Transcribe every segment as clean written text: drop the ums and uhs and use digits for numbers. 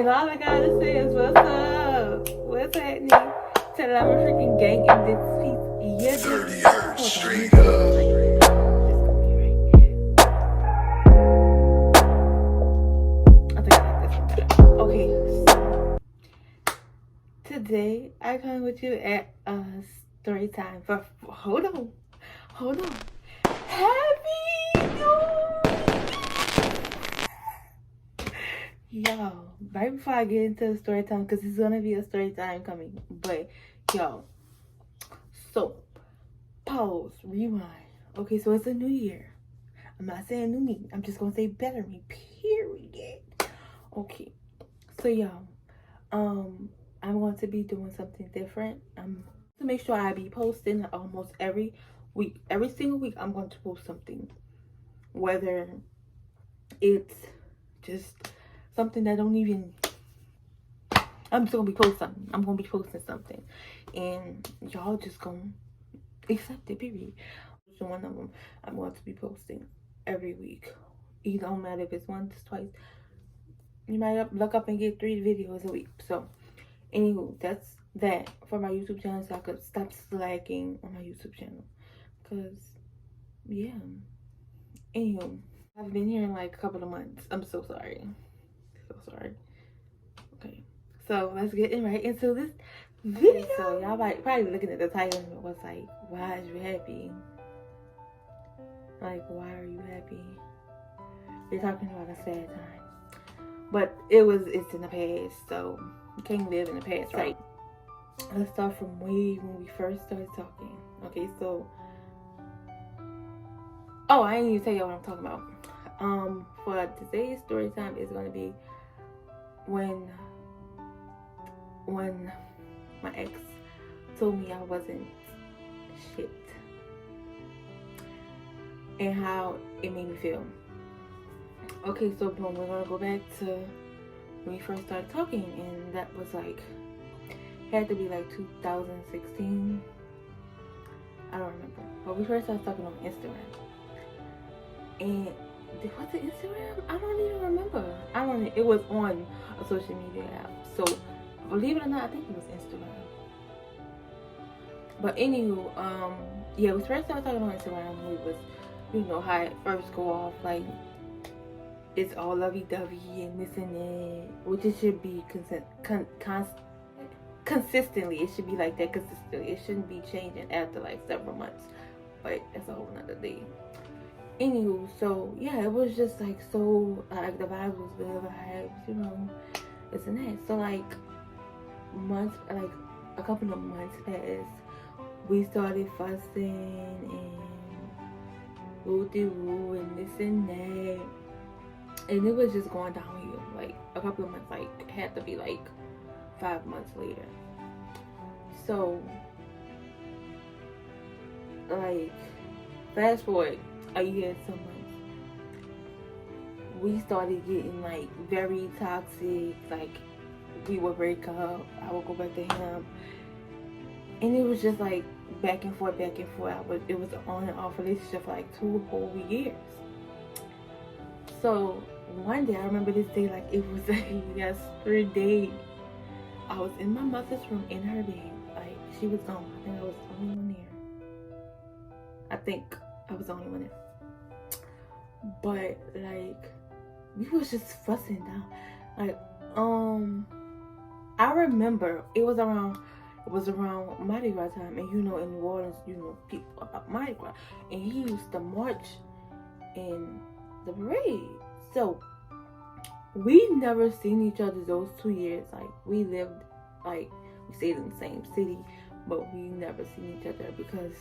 And all I gotta say is what's up? What's happening? Tell them I'm a freaking gang in this piece. Yeah, 30 hertz straight up. I think I like this one. Okay, so today I come with you at story time. But hold on. Happy Yo, right before I get into the story time, because it's gonna be a story time coming, but yo, so pause, rewind. Okay, so it's a new year. I'm not saying new me. I'm just gonna say better me. Period. Okay, so yo, I'm going to be doing something different. To make sure I be posting almost every week, every single week. I'm going to post something, whether it's just something that don't even, I'm just gonna be posting something. I'm gonna be posting something, and y'all just gonna accept it. Period. So one of them, I'm going to be posting every week. It don't matter if it's once, twice. You might look up and get 3 videos a week. So, anywho, that's that for my YouTube channel, so I could stop slacking on my YouTube channel. Cause, yeah. Anywho, I've been here in like a couple of months. I'm so sorry. Okay, so let's get right into this video. Okay, so y'all probably looking at the title and it was like, why is you happy? Like, why are you happy? You're talking about a sad time, but it's in the past, so you can't live in the past, right? Let's start from way when we first started talking. Okay, so I didn't even tell you what I'm talking about. For today's story time is gonna be when my ex told me I wasn't shit and how it made me feel. Okay, so boom, we're gonna go back to when we first started talking, and that was like, had to be like 2016. I don't remember, but we first started talking on Instagram. And was it Instagram? I don't even remember. It was on a social media app. So believe it or not, I think it was Instagram. But anywho, yeah, we first started talking on Instagram. We was, you know how it first go off, like it's all lovey-dovey and this and that, which it should be consistently. It should be like that consistently. It shouldn't be changing after like several months. But that's a whole nother day. Anywho, so yeah, it was just like so, like the vibe was good, vibes, you know, this and that. So like months, like a couple of months passed, we started fussing and woo-de-woo and this and that, and it was just going downhill. Like a couple of months, like had to be like 5 months later. So like fast forward a year and some months, we started getting like very toxic. Like we would break up, I would go back to him, and it was just like back and forth. It was an on and off relationship for like 2 whole years. So one day, I remember this day like it was like yesterday. I was in my mother's room in her bed, like she was gone. I think I was the only one there. But like we was just fussing down. Like I remember it was around Mardi Gras time, and you know in New Orleans, you know people about Mardi Gras, and he used to march in the parade. So we never seen each other those 2 years. Like we stayed in the same city, but we never seen each other because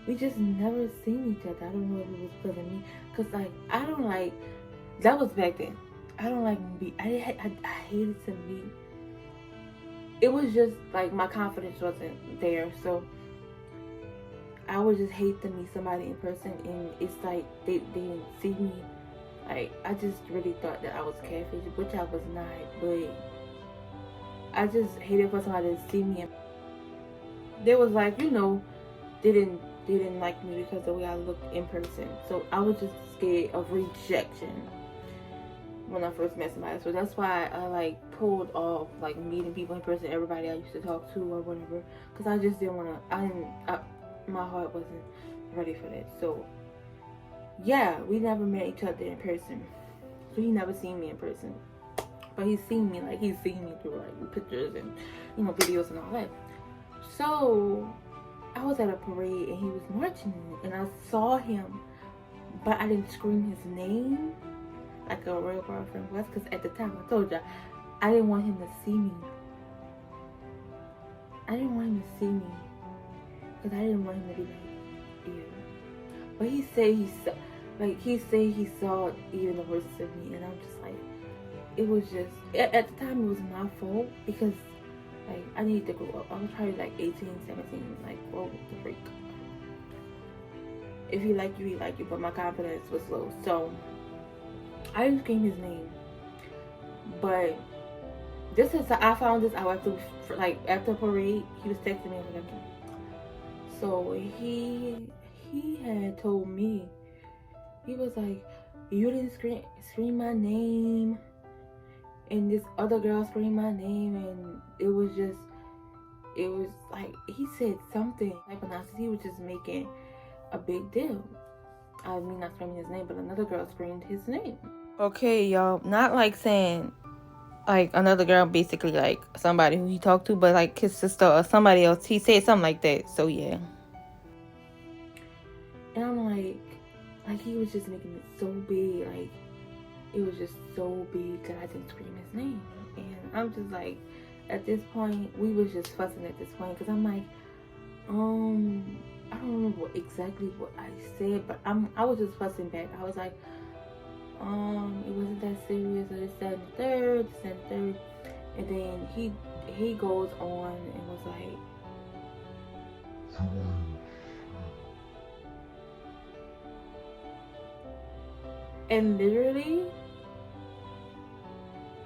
we just never seen each other. I don't know if it was because of me, because like I don't like, that was back then. I don't like I hated to meet. It was just like my confidence wasn't there, so I would just hate to meet somebody in person, and it's like they didn't see me. Like I just really thought that I was catfish, which I was not, but I just hated for somebody to see me. They was like, you know, they didn't like me because of the way I looked in person. So I was just scared of rejection. when I first met somebody. So that's why I like pulled off like meeting people in person, everybody I used to talk to or whatever, because I just didn't want to. My heart wasn't ready for that. So yeah, we never met each other in person. So he never seen me in person, but he's seen me through like pictures and videos and all that. So I was at a parade and he was marching and I saw him, but I didn't scream his name like a real girlfriend was, because at the time I told you I didn't want him to see me. I didn't want him to see me because I didn't want him to be like, ew. But he said he saw even the worst of me, and I'm just like, it was just at the time it was my fault because like I needed to grow up. I was probably like 18, 17, like grow the freak. If he like you, he like you, but my confidence was low, so I didn't scream his name. But this is I found this out after parade. He was texting me or whatever. So he had told me, he was like, you didn't scream my name, and this other girl screamed my name, and it was like he said something like he was just making a big deal. I mean, not screaming his name, but another girl screamed his name. Okay, y'all, not like saying like another girl, basically like somebody who he talked to, but like his sister or somebody else. He said something like that. So yeah. And I'm like he was just making it so big, like it was just so big that I didn't scream his name. And I'm just like, at this point, we was just fussing at this point, because I'm like, I don't remember exactly what I said, but I was just fussing back. I was like, it wasn't that serious, or this, that, and the third, this, and the third. And then he goes on and was like, and literally,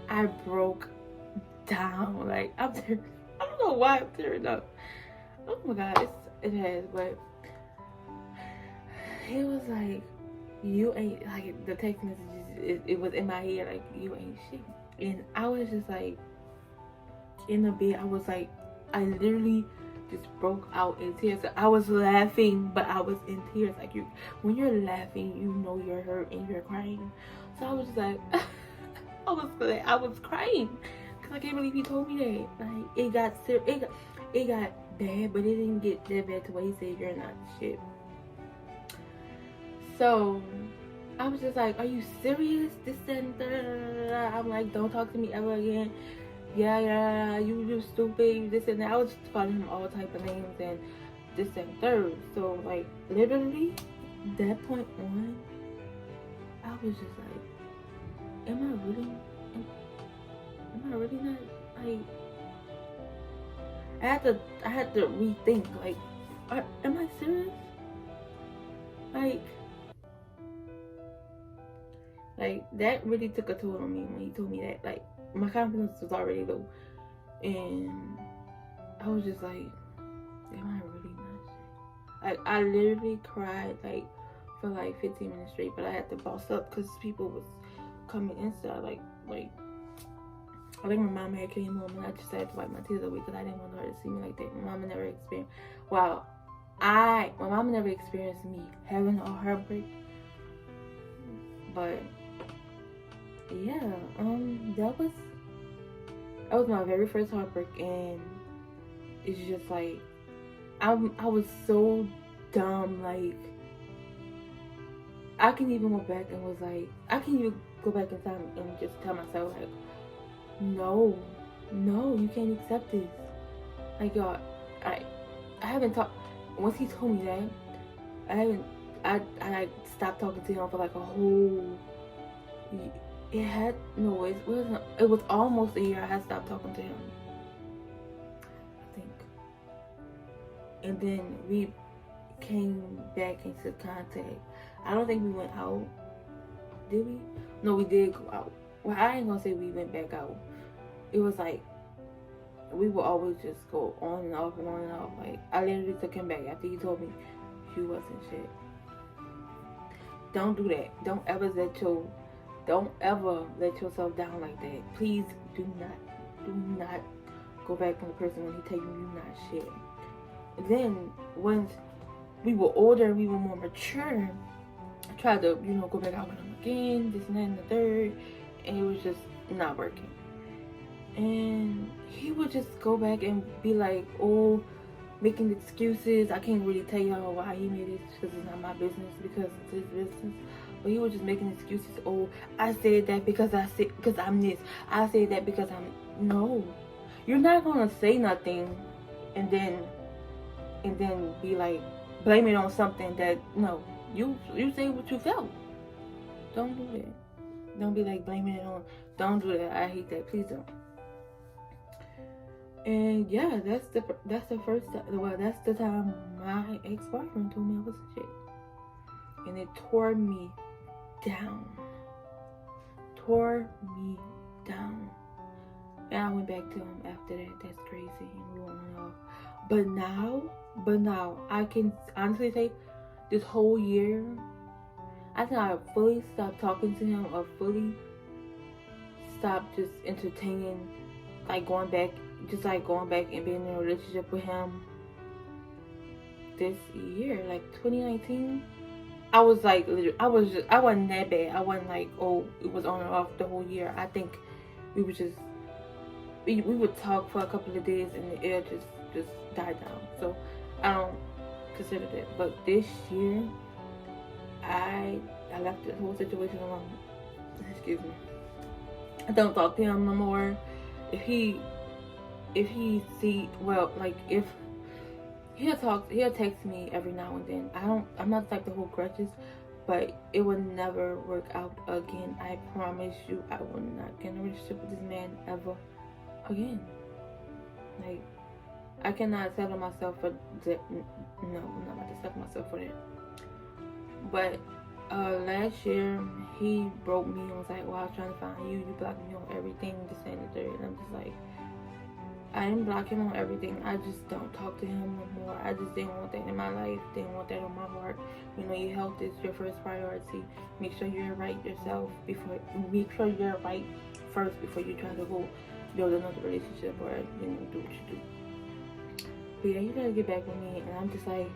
I broke down. Like, I don't know why I'm tearing up. Oh my God, it has, but he was like, you ain't, like, the text messages, it was in my head, like, you ain't shit. And I was just like, in the bed, I was like, I literally just broke out in tears. I was laughing, but I was in tears. Like, when you're laughing, you know you're hurt and you're crying. So I was just like, I was crying because I can't believe he told me that. Like, it got bad, but it didn't get that bad to where he said you're not shit. So I was just like, are you serious? This and that. I'm like, don't talk to me ever again. Yeah, you stupid, you this and that. I was just calling him all type of names and this and third. So like, literally, that point on, I was just like, am I really not, like, I had to rethink, like, am I serious? Like that really took a toll on me when he told me that. Like, my confidence was already low, and I was just like, am I really not shit? Like, I literally cried like for like 15 minutes straight, but I had to boss up because people was coming inside. Like I think my mom had came home and I just had to wipe my tears away because I didn't want her to see me like that. My mama never experienced, my mama never experienced me having a heartbreak. But yeah, that was my very first heartbreak, and it's just like, I was so dumb. Like, I can even go back and was like, I can even go back in time and just tell myself like, no, you can't accept this. Like, y'all, I haven't talked, once he told me that, I stopped talking to him for like a whole, it was almost a year I had stopped talking to him, I think. And then we came back into contact. I don't think we went out. Did we? No, we did go out. Well, I ain't gonna say we went back out. It was like, we would always just go on and off and on and off. Like, I literally took him back after he told me she wasn't shit. Don't do that. Don't ever let your don't ever let yourself down like that. Please do not go back on the person when he tell you you're not shit. Then once we were older and we were more mature, I tried to, go back out with him again, this and that and the third, and it was just not working. And he would just go back and be like, oh, making excuses. I can't really tell y'all why he made it, because it's not my business, because it's his business. But he was just making excuses. Oh, I said that because I'm this. I said that because I'm... No. You're not gonna say nothing and then be like, blame it on something that... No. You say what you felt. Don't do that. Don't be like blaming it on... Don't do that. I hate that. Please don't. And yeah, that's the first time. Well, that's the time my ex-boyfriend told me I was a shit, and it tore me down. And I went back to him after that. That's crazy. And we went off. But now I can honestly say, this whole year, I think I fully stopped talking to him, or fully stopped just entertaining, going back and being in a relationship with him this year, like 2019. I was like, I wasn't that bad. I wasn't like, oh, it was on and off the whole year. I think we would just, we would talk for a couple of days and the air just died down. So I don't consider that. But this year, I left this whole situation alone. Excuse me. I don't talk to him no more. If he see, well, like, if he'll text me every now and then. I'm not the type to hold grudges, but it will never work out again. I promise you, I will not get in a relationship with this man ever again. Like, I cannot settle myself for that. No, I'm not about to settle myself for that. But last year he broke me and was like, well, I was trying to find you, you blocked me on everything, this and the third. And I'm just like, I didn't block him on everything. I just don't talk to him no more. I just didn't want that in my life. Didn't want that on my heart. Your health is your first priority. Make sure you're right yourself before. Make sure you're right first before you try to go build another relationship or do what you do. But yeah, you gotta get back with me. And I'm just like,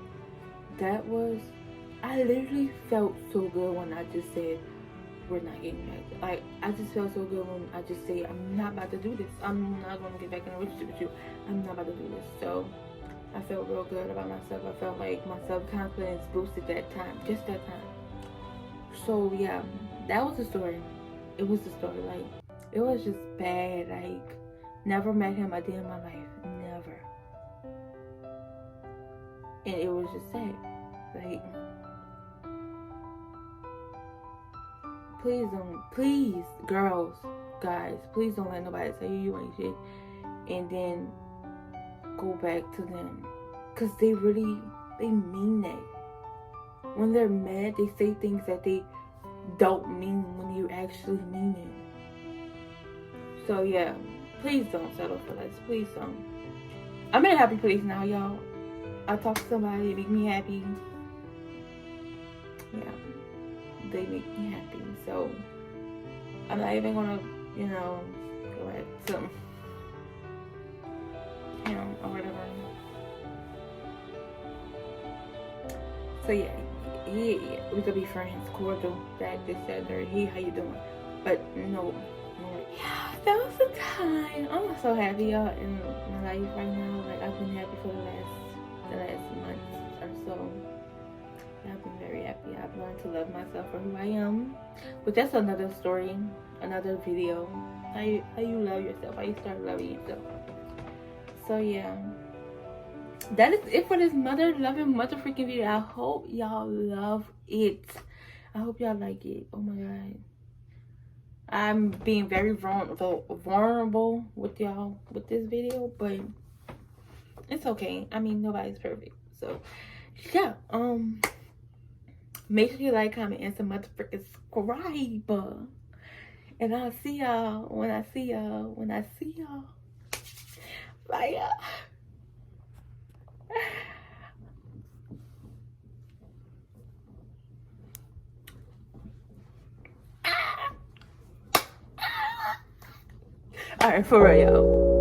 I literally felt so good when I just said, we're not getting back. Like, I just felt so good when I just say, I'm not about to do this. I'm not going to get back in a relationship with you. I'm not about to do this. So I felt real good about myself. I felt like my self-confidence boosted that time. Just that time. So yeah, that was the story. It was the story. Like, it was just bad. Like, never met him a day in my life. Never. And it was just sad. Like, please, girls, guys, please don't let nobody tell you ain't shit and then go back to them, because they mean that. When they're mad, they say things that they don't mean when you actually mean it. So yeah, please don't settle for less. Please don't. I'm in a happy place now, y'all. I talk to somebody, it make me happy. Yeah, they make me happy. So I'm not even gonna, go at some, or whatever. So yeah, we could be friends, cordial, that, this, that, or hey, how you doing? But no. Yeah, that was the time. I'm so happy, y'all, in my life right now. Like, I've been happy for the last month or so. I've been very happy. I've learned to love myself for who I am. But that's another story, another video. How you love yourself, how you start loving yourself. So yeah, that is it for this mother loving mother freaking video. I hope y'all love it. I hope y'all like it. Oh my god, I'm being very vulnerable with y'all with this video, but it's okay. I mean, nobody's perfect. So yeah, make sure you like, comment, and some motherfucking subscribe. And I'll see y'all when I see y'all. Bye, y'all. Alright, for real, y'all.